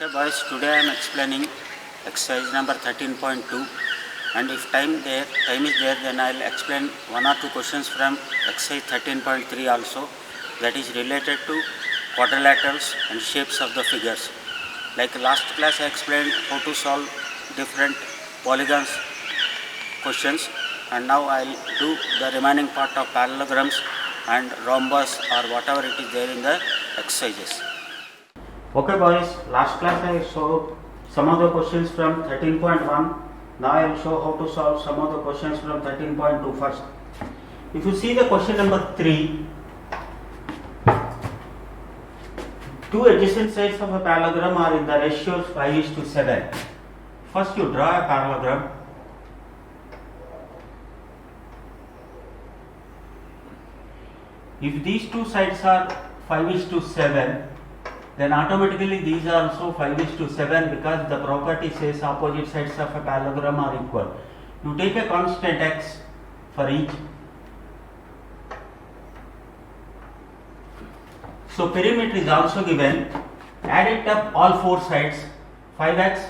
Okay boys, today I am explaining exercise number 13.2, and if time is there, then I will explain one or two questions from exercise 13.3 also, that is related to quadrilaterals and shapes of the figures. Like last class I explained how to solve different polygons questions, and now I will do the remaining part of parallelograms and rhombus or whatever it is there in the exercises. Okay boys, last class I showed some of the questions from 13.1. Now I will show how to solve some of the questions from 13.2 first. If you see the question number 3, two adjacent sides of a parallelogram are in the ratios 5:7. First you draw a parallelogram. If these two sides are 5:7, then automatically these are also 5:7, because the property says opposite sides of a parallelogram are equal. You take a constant x for each. So perimeter is also given. Add it up all four sides. 5x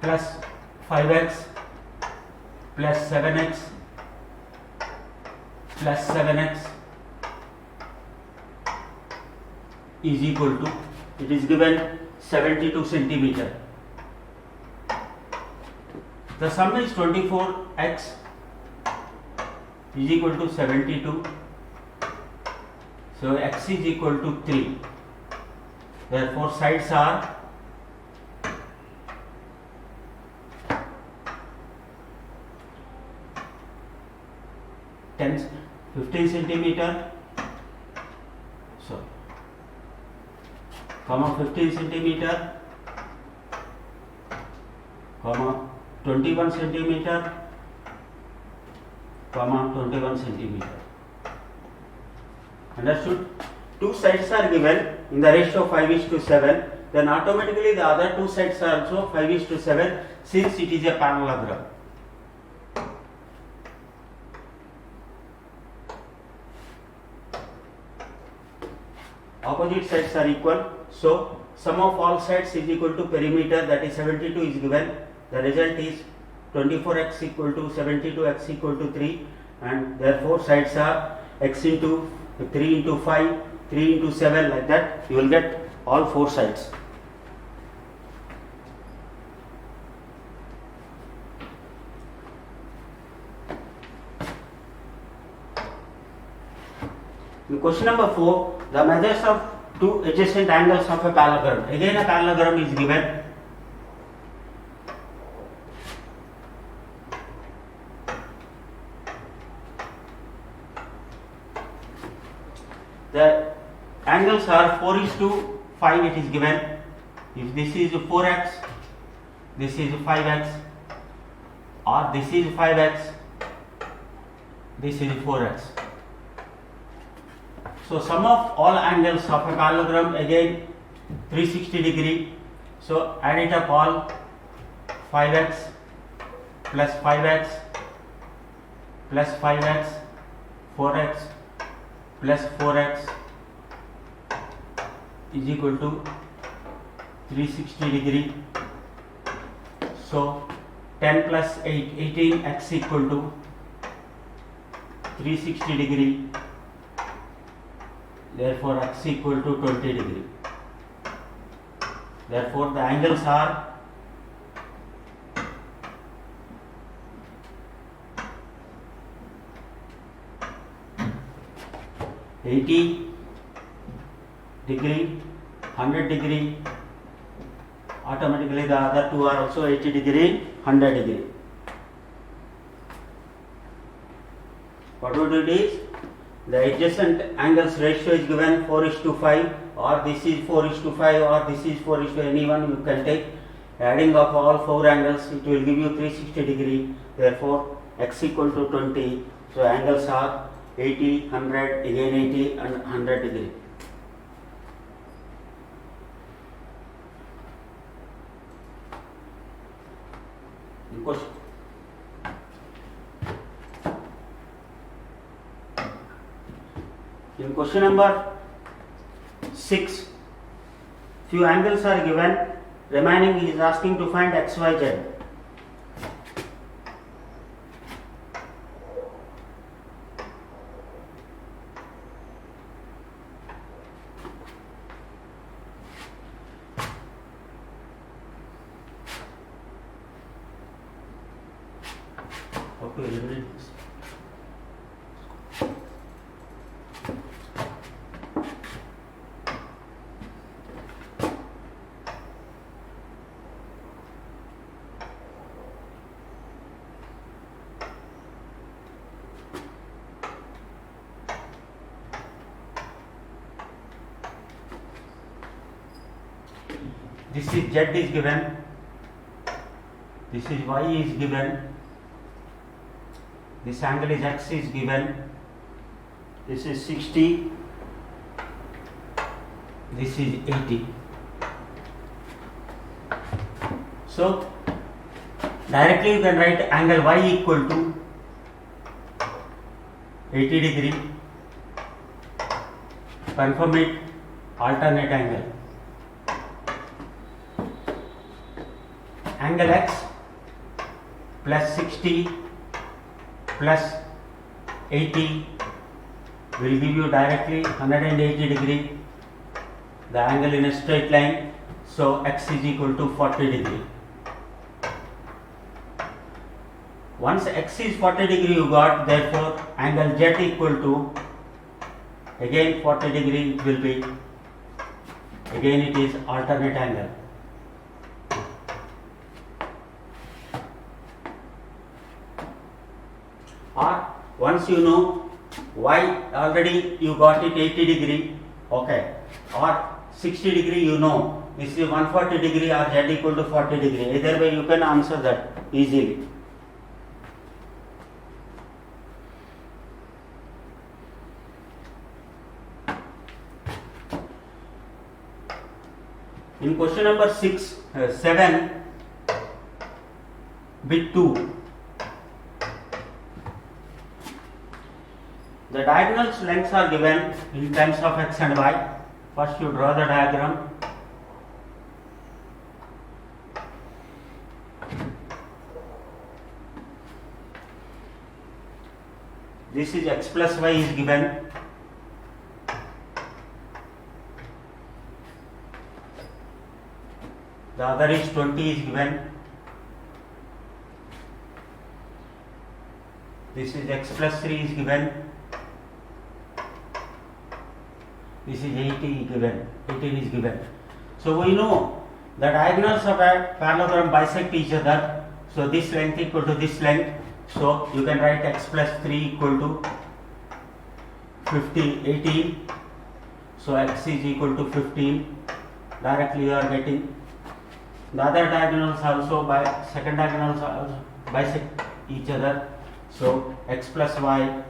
plus 5x plus 7x plus 7x is equal to, it is given 72 centimeter. The sum is 24x is equal to 72. So x is equal to 3. Therefore sides are 15 centimeter. So, 15 centimeter, 21 centimeter, 21 centimeter. Understood? Two sides are given in the ratio 5:7. Then automatically the other two sides are also 5:7, since it is a parallelogram. Opposite sides are equal, so sum of all sides is equal to perimeter, that is 72 is given. The result is 24x equal to 72, x equal to 3, and therefore sides are x into 3 into 5, 3 into 7, like that you will get all four sides. In question number 4, the measures of two adjacent angles of a parallelogram. Again a parallelogram is given. The angles are 4:5, it is given. If this is 4x, this is 5x, or this is 5x, this is 4x. So sum of all angles of a parallelogram, again 360 degree. So add it up all. 5x plus 5x plus 5x, 4x plus 4x is equal to 360 degree. So 10 plus 8, 18x equal to 360 degree. Therefore x equal to 20 degree. Therefore the angles are 80 degree, 100 degree. Automatically the other two are also 80 degree, 100 degree. What we do is, the adjacent angles ratio is given 4:5, or this is 4:5, or this is 4:, anyone you can take. Adding of all four angles, it will give you 360 degree. Therefore x equal to 20. So angles are 80, 100, again 80 and 100 degree. Question. In question number 6, Few angles are given. Remaining he is asking to find x, y, z. How to eliminate this? This is z is given, this is y is given, this angle is x is given, this is 60, this is 80. So directly you can write angle y equal to 80 degree, confirm it, alternate angle. Angle x plus 60 plus 80 will give you directly 180 degree, the angle in a straight line. So x is equal to 40 degree. Once x is 40 degree you got, therefore angle z equal to again 40 degree will be, again it is alternate angle. Or once you know y already you got it 80 degree, okay, or 60 degree you know, this is 140 degree or z equal to 40 degree, either way you can answer that easily. In question number 7, bit 2, the diagonal lengths are given in terms of x and y. First you draw the diagram. This is x plus y is given. The other is 20 is given. This is x plus 3 is given. This is 80 given, 18 is given. So we know the diagonals of a parallelogram bisect each other. So this length equal to this length. So you can write x plus 3 equal to 18. So x is equal to 15. Directly you are getting. The other diagonals also second diagonals also bisect each other. So x plus y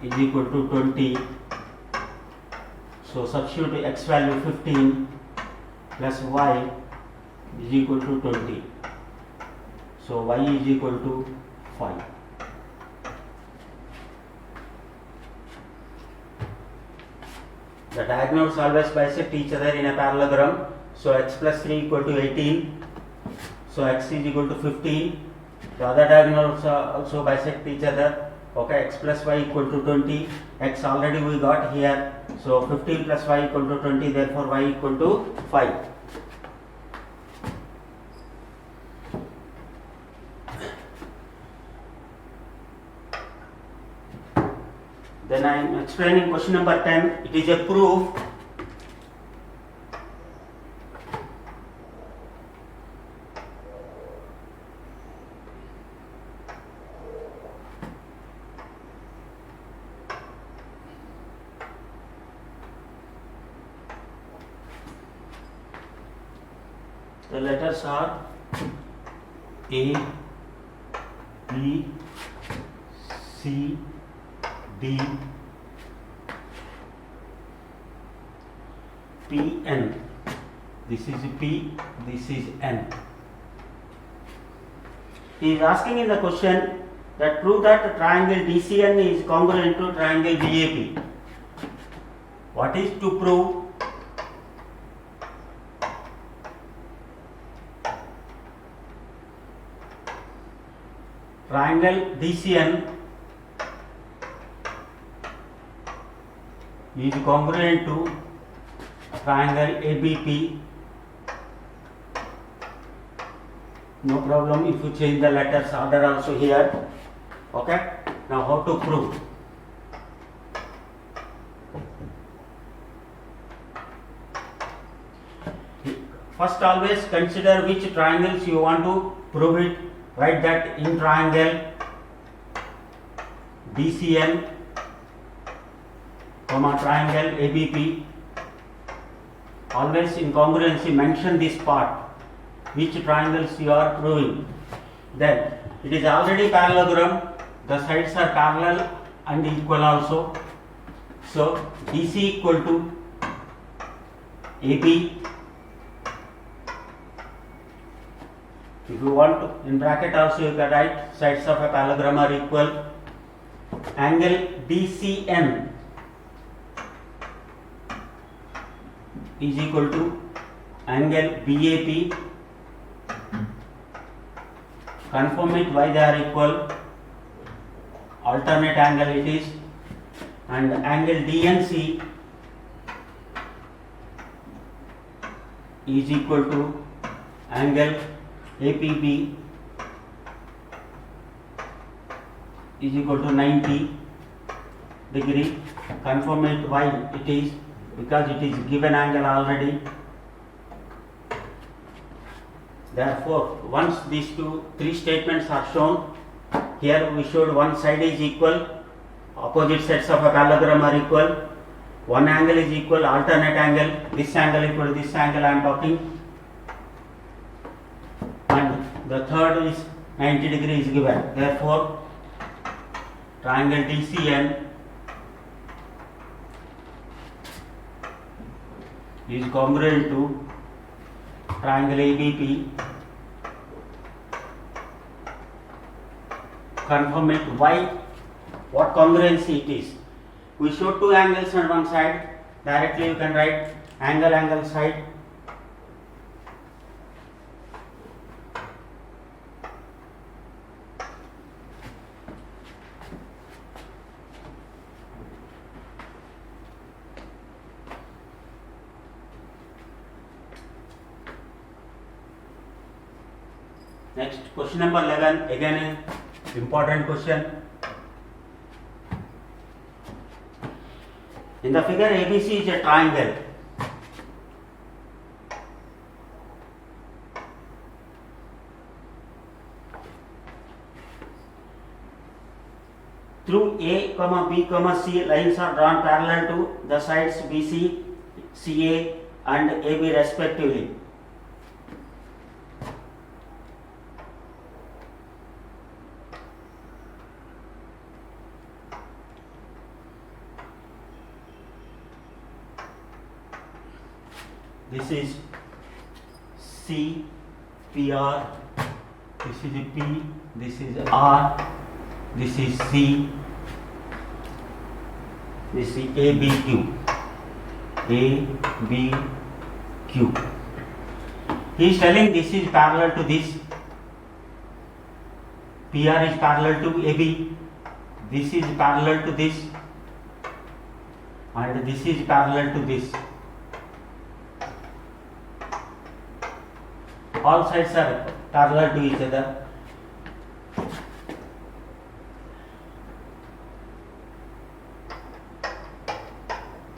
is equal to 20. So substitute x value 15 plus y is equal to 20. So y is equal to 5. The diagonals always bisect each other in a parallelogram. So x plus 3 equal to 18. So x is equal to 15. The other diagonals also bisect each other. Okay, x plus y equal to 20. X already we got here. So 15 plus y equal to 20. Therefore y equal to 5. Then I am explaining question number 10. It is a proof. The letters are A, B, C, D, P, N. This is P, this is N. He is asking in the question that prove that triangle DCN is congruent to triangle BAP. What is to prove? triangle DCN is congruent to triangle ABP. No problem if you change the letters order also here. Okay. Now how to prove? First, always consider which triangles you want to prove it. Write that in triangle DCN, triangle ABP. Always in congruency mention this part, which triangles you are proving. Then it is already parallelogram, the sides are parallel and equal also. So DC equal to AB. If you want to, in bracket also you can write sides of a parallelogram are equal. Angle DCN is equal to angle BAP. Confirm it why they are equal. Alternate angle it is. And angle DNC is equal to angle APB is equal to 90 degree. Confirm it why it is, because it is given angle already. Therefore, once these three statements are shown, here we showed one side is equal, opposite sides of a parallelogram are equal, one angle is equal, alternate angle, this angle equal to this angle I am talking, and the third is 90 degree is given. Therefore, triangle DCN is congruent to triangle ABP. Confirm it why, what congruency it is. We show two angles on one side, directly you can write angle side. Next, question number 11, again an important question. In the figure, ABC is a triangle. Through A, B, C, lines are drawn parallel to the sides BC, CA and AB respectively. This is C, PR, this is P, this is R, this is C, this is ABQ, ABQ. He is telling this is parallel to this, PR is parallel to AB, this is parallel to this, and this is parallel to this. All sides are parallel to each other.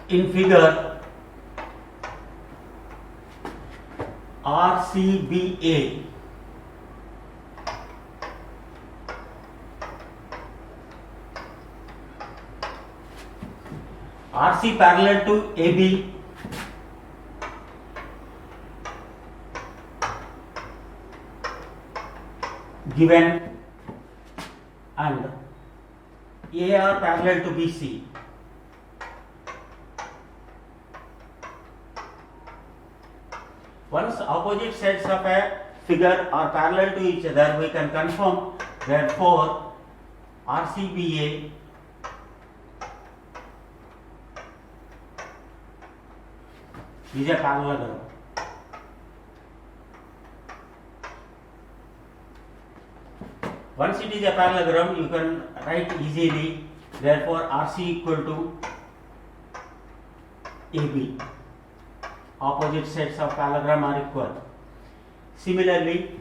In figure, RCBA RC parallel to AB, given, and AR parallel to BC. Once opposite sides of a figure are parallel to each other, we can confirm, therefore RCBA is a parallelogram. Once it is a parallelogram, you can write easily. Therefore, RC equal to AB. Opposite sides of parallelogram are equal. Similarly,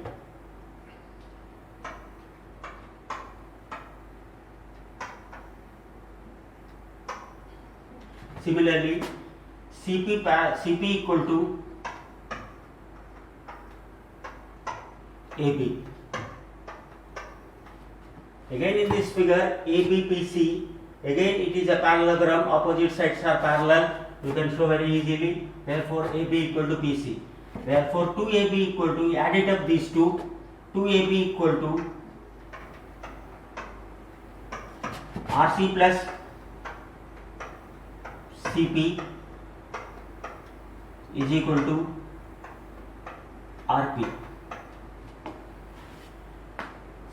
CP equal to AB. Again in this figure, ABPC, again it is a parallelogram, opposite sides are parallel, you can show very easily. Therefore, AB equal to PC. Therefore, 2AB equal to, add it up these two, 2AB equal to RC plus CP is equal to RP.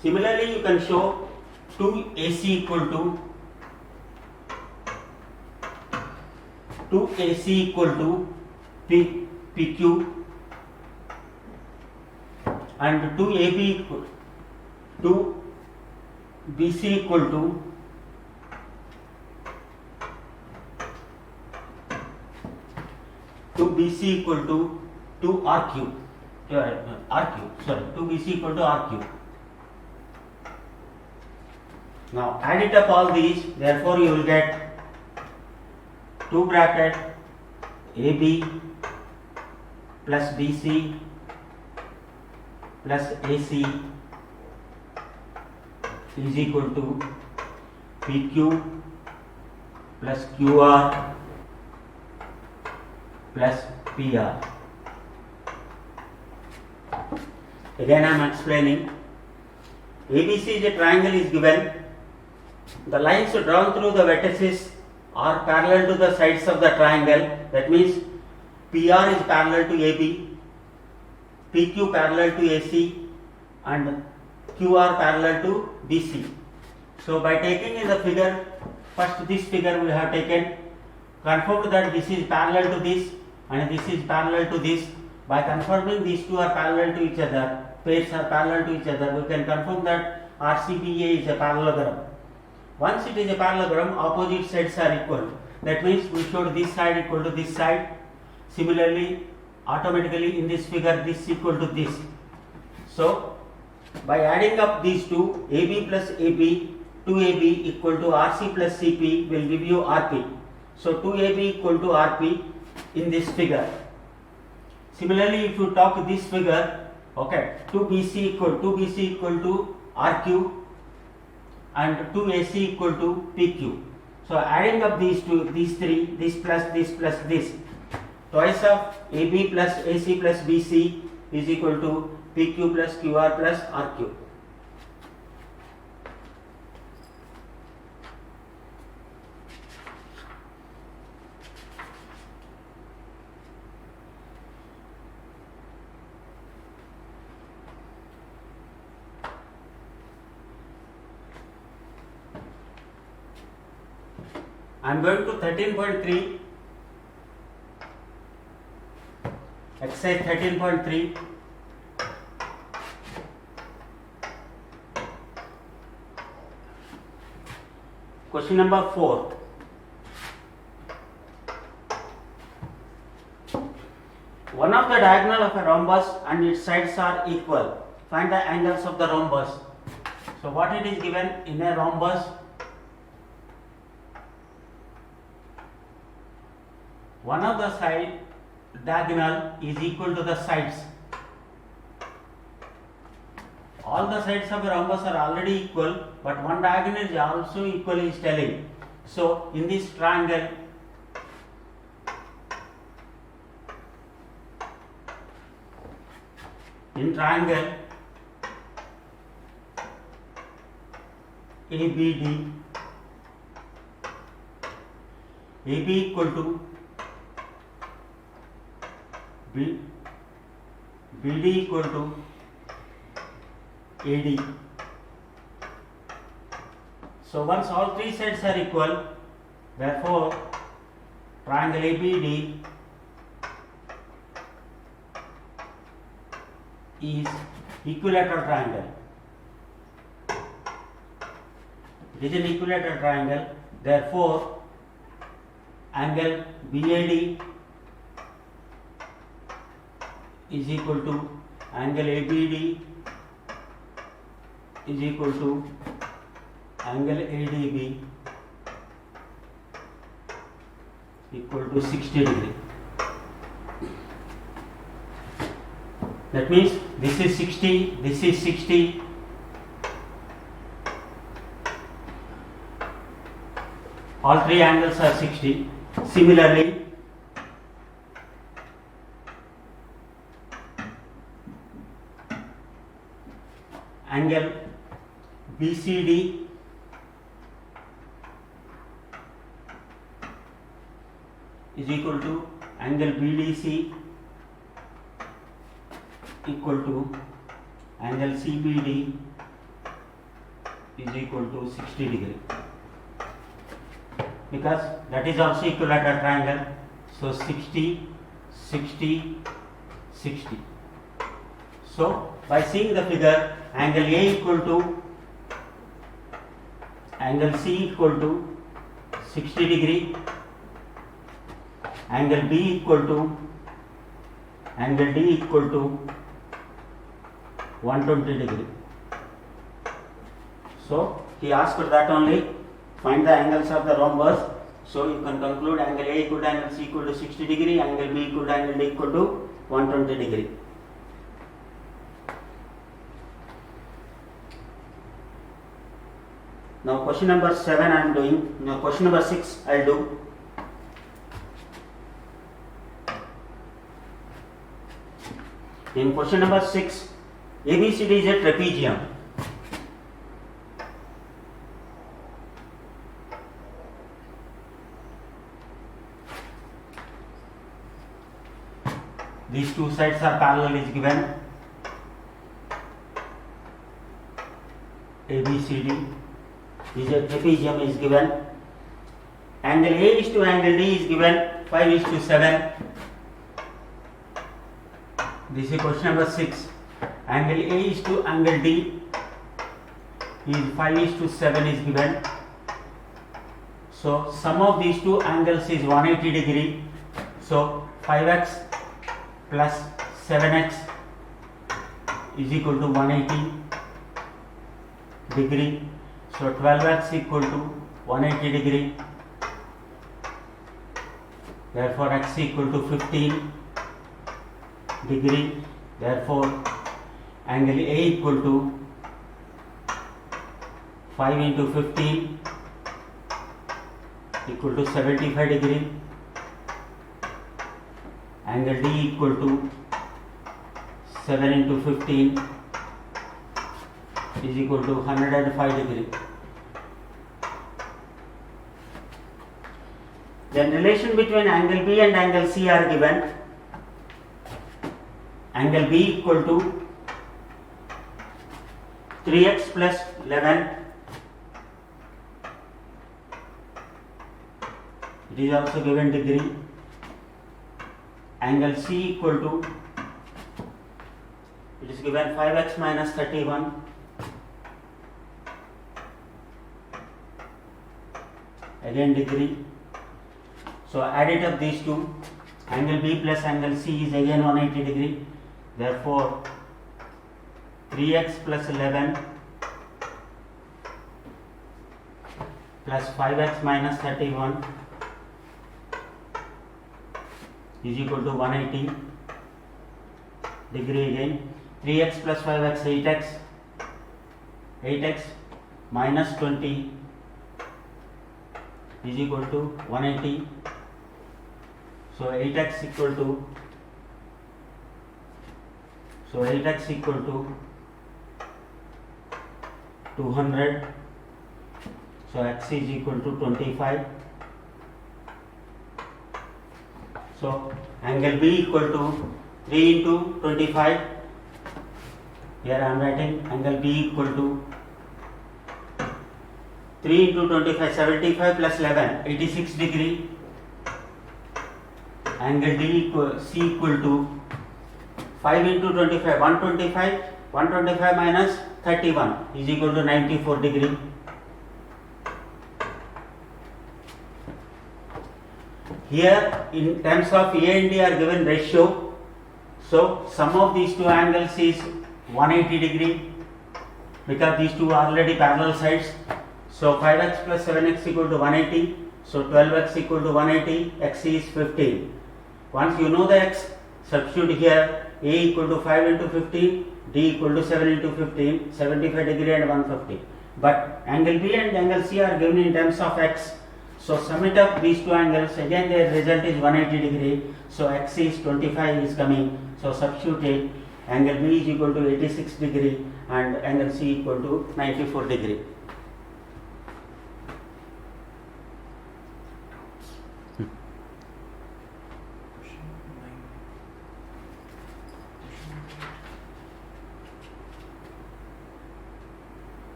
Similarly, you can show 2AC equal to PQ and 2AB equal to BC equal to BC equal to RQ. Sorry, 2BC equal to RQ. Now add it up all these, therefore you will get 2 bracket AB plus BC plus AC is equal to PQ plus QR plus PR. Again I am explaining. ABC is a triangle is given. The lines drawn through the vertices are parallel to the sides of the triangle. That means PR is parallel to AB, PQ parallel to AC and QR parallel to BC. So by taking in the figure, first this figure we have taken, confirmed that this is parallel to this and this is parallel to this. By confirming these two are parallel to each other, pairs are parallel to each other, we can confirm that RCPA is a parallelogram. Once it is a parallelogram, opposite sides are equal. That means we showed this side equal to this side. Similarly, automatically in this figure this equal to this. So by adding up these two, AB plus AB, 2AB equal to RC plus CP will give you RP. So 2AB equal to RP in this figure. Similarly, if you talk this figure, okay, 2BC equal to RQ and 2AC equal to PQ. So adding up these two, these three, this plus this, twice of AB plus AC plus BC is equal to PQ plus QR plus RQ. I am going to 13.3, exercise 13.3. Question number 4. One of the diagonal of a rhombus and its sides are equal. Find the angles of the rhombus. So what it is given in a rhombus? One of the side diagonal is equal to the sides. All the sides of a rhombus are already equal, but one diagonal is also equal is telling. So in this triangle, ABD, AB equal to BD equal to AD. So once all three sides are equal, therefore triangle ABD is equilateral triangle. It is an equilateral triangle. Therefore, angle BAD is equal to angle ABD is equal to angle ADB equal to 60 degree. That means this is 60, this is 60. All three angles are 60. Similarly, angle BCD is equal to angle BDC equal to angle CBD is equal to 60 degree, because that is also equilateral triangle. So 60, 60, 60. So by seeing the figure, angle A equal to angle C equal to 60 degree, angle B equal to angle D equal to 120 degree. So he asked for that only. Find the angles of the rhombus. So you can conclude angle A equal to angle C equal to 60 degree, angle B equal to angle D equal to 120 degree. Now question number 7 I am doing. Now question number 6 I will do. In question number 6, ABCD is a trapezium. These two sides are parallel is given. ABCD is a trapezium is given. Angle A is to angle D is given 5:7. This is question number 6. Angle A is to angle D is 5:7 is given. So sum of these two angles is 180 degree. So 5x plus 7x is equal to 180 degree. So 12x equal to 180 degree. Therefore x equal to 15 degree. Therefore angle A equal to 5 into 15 equal to 75 degree. Angle D equal to 7 into 15 is equal to 105 degree. Then relation between angle B and angle C are given. Angle B equal to 3x plus 11. It is also given degree. Angle C equal to, it is given 5x minus 31. Again degree. So add it up these two. Angle B plus angle C is again 180 degree. Therefore 3x plus 11 plus 5x minus 31 is equal to 180 degree again. 3x plus 5x 8x, 8x minus 20 is equal to 180. So 8x equal to, so 8x equal to 200. So x is equal to 25. So angle B equal to 3 into 25. Here I am writing angle B equal to 3 into 25, 75 plus 11, 86 degree. Angle D equal, C equal to 5 into 25, 125, 125 minus 31 is equal to 94 degree. here in terms of A and D are given ratio. So sum of these two angles is 180 degree because these two are already parallel sides. So 5x plus 7x equal to 180. So 12x equal to 180. X is 15. Once you know the x, substitute here. A equal to 5 into 15, D equal to 7 into 15, 75 degree and 150. But angle B and angle C are given in terms of x. So sum it up these two angles, again their result is 180 degree. So x is 25 is coming. So substitute it. Angle B is equal to 86 degree and angle C equal to 94 degree.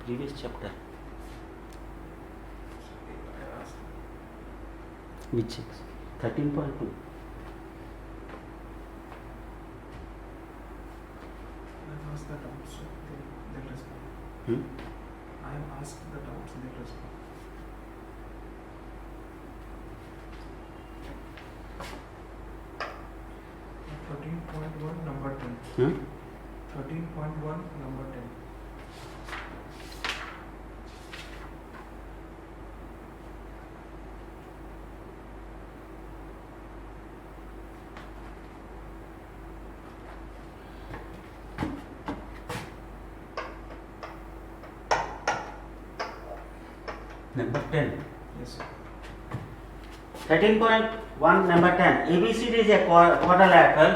Previous chapter. Which 13.2. I've asked the doubts, they'll respond. I have asked the doubts, they'll respond. Number 10. 13.1 number 10. Number 10. Yes, sir. 13.1 number 10. ABCD is a quadrilateral.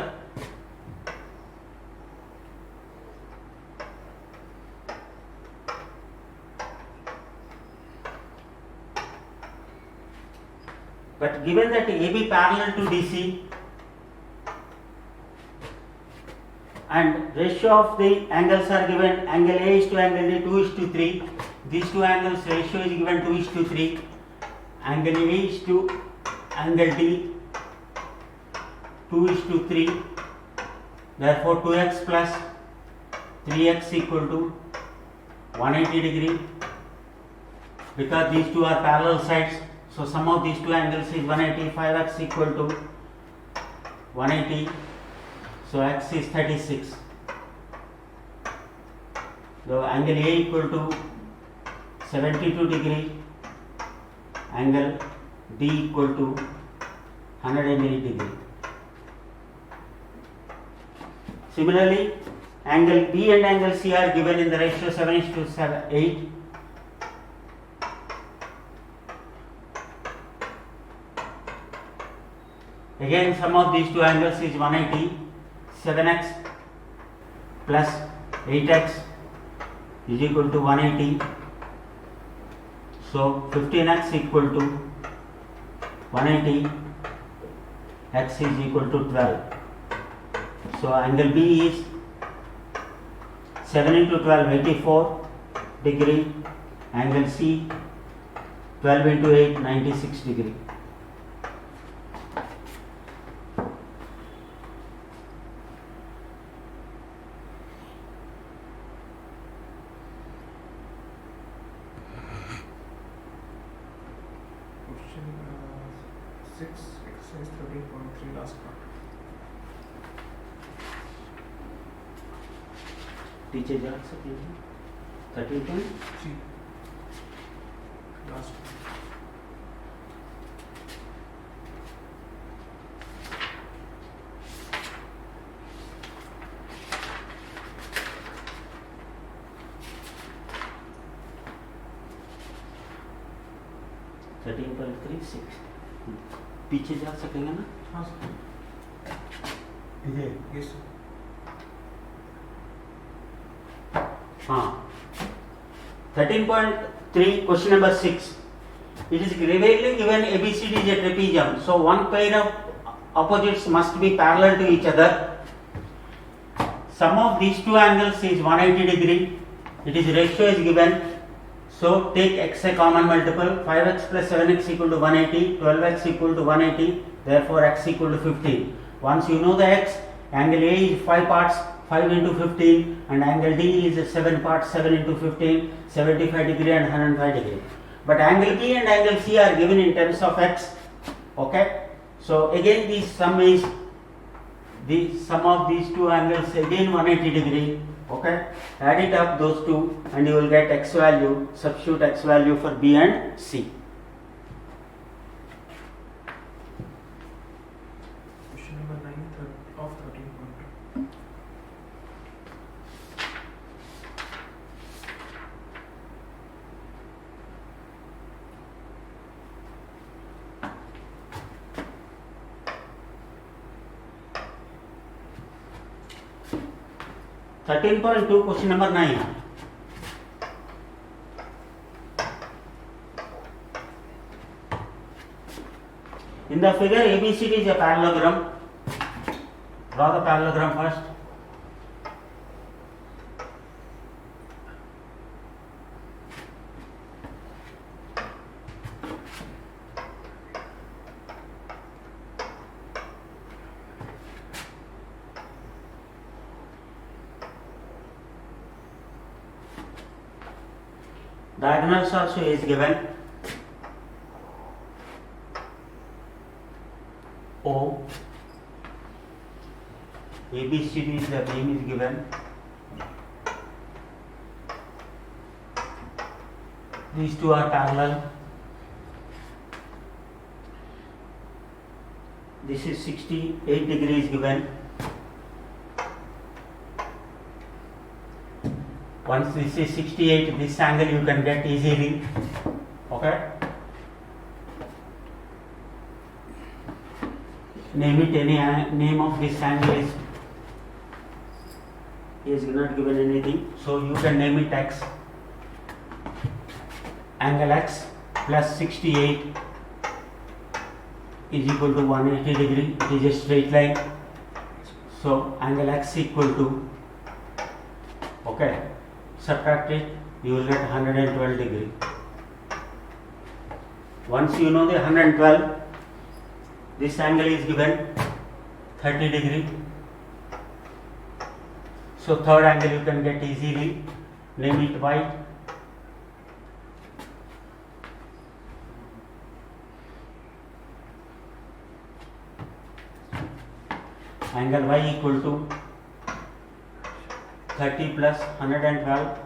But given that AB parallel to DC and ratio of the angles are given, angle A is to angle D 2 is to 3. These two angles ratio is given 2 is to 3. Angle A is to angle D 2 is to 3. Therefore 2x plus 3x equal to 180 degree. Because these two are parallel sides, so sum of these two angles is 180. 5x equal to 180. So x is 36. So angle A equal to 72 degree, angle D equal to 108 degree. Similarly, angle B and angle C are given in the ratio 7:8. Again, sum of these two angles is 180. 7x plus 8x is equal to 180. So 15x equal to 180. X is equal to 12. So angle B is 7 into 12, 84 degree. Angle C 12 into 8, 96 degree. Question 6, exercise 13.3, last part. नीचे जा सकते हैं 13. See, last part. पीछे जा सकेंगे ना? हाँ sir. Yes sir. हाँ. 13.3 question number 6. It is clearly given ABCD is a trapezium. So one pair of opposites must be parallel to each other. Sum of these two angles is 180 degree. It is ratio is given. So take x a common multiple. 5x plus 7x equal to 180. 12x equal to 180. Therefore x equal to 15. Once you know the x, angle A is 5 parts, 5 into 15, and angle D is 7 parts, 7 into 15, 75 degree and 105 degree. But angle B and angle C are given in terms of x. Okay, so again the sum is the sum of these two angles again 180 degree. Okay, add it up those two and you will get x value. Substitute x value for B and C. Question number 9 of 13.2. Question number 9. In the figure, ABCD is a parallelogram. Draw the parallelogram first. Diagonals also is given. O, ABCD is the name is given. These two are parallel. This is 68 degrees given. Once this is 68, this angle you can get easily. Okay. Name it any name of this angle is not given anything, so you can name it x. Angle x plus 68 is equal to 180 degree. It is a straight line, so angle x equal to, okay, subtract it, you will get 112 degree. Once you know the 112, this angle is given 30 degree. So third angle you can get easily. Name it y. Angle y equal to 30 plus 112.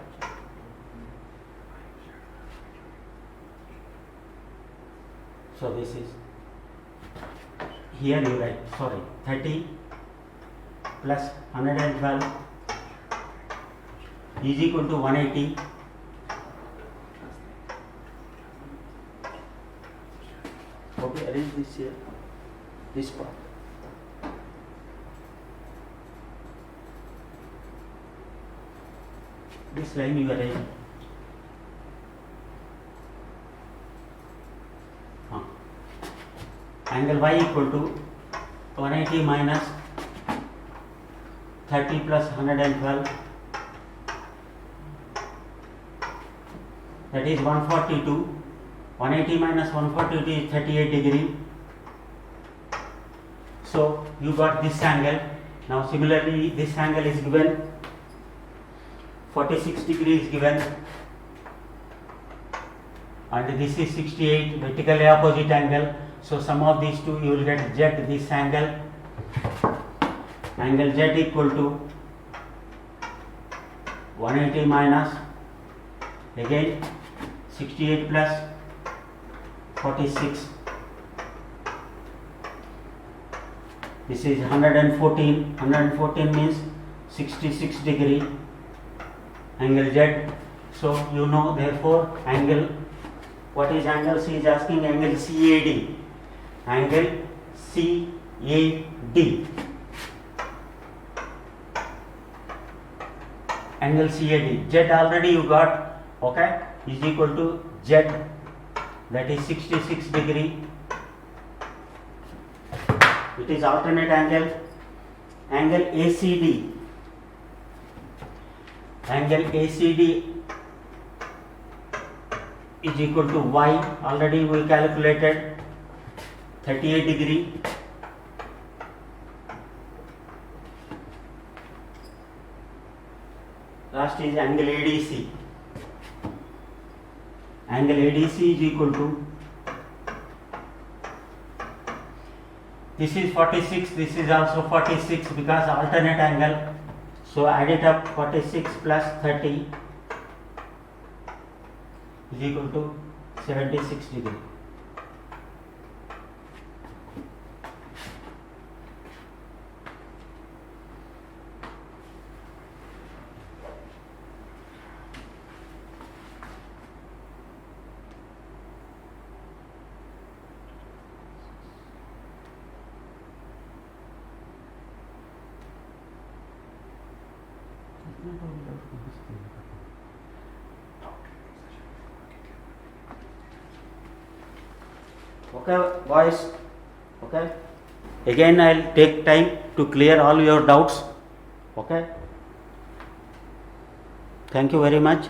So this is, here you write, 30 plus 112 is equal to 180. Okay, arrange this here, this part. This line you arrange. Angle y equal to 180 minus 30 plus 112, that is 142. 180 minus 142 is 38 degree. So you got this angle. Now similarly this angle is given 46 degree is given, and this is 68, vertically opposite angle. So sum of these two you will get z, this angle. Angle z equal to 180 minus again 68 plus 46. This is 114. 114 means 66 degree. Angle z. So you know, therefore angle, what is angle? She is asking angle CAD. Angle CAD. Angle CAD. Z already you got, okay, is equal to Z, that is 66 degree. It is alternate angle. Angle ACD. Angle ACD is equal to Y. Already we calculated 38 degree. Last is angle ADC. Angle ADC is equal to This is 46, this is also 46 because alternate angle. So add it up, 46 plus 30 is equal to 76 degree. Okay, boys. Okay. Again, I'll take time to clear all your doubts. Okay. Thank you very much.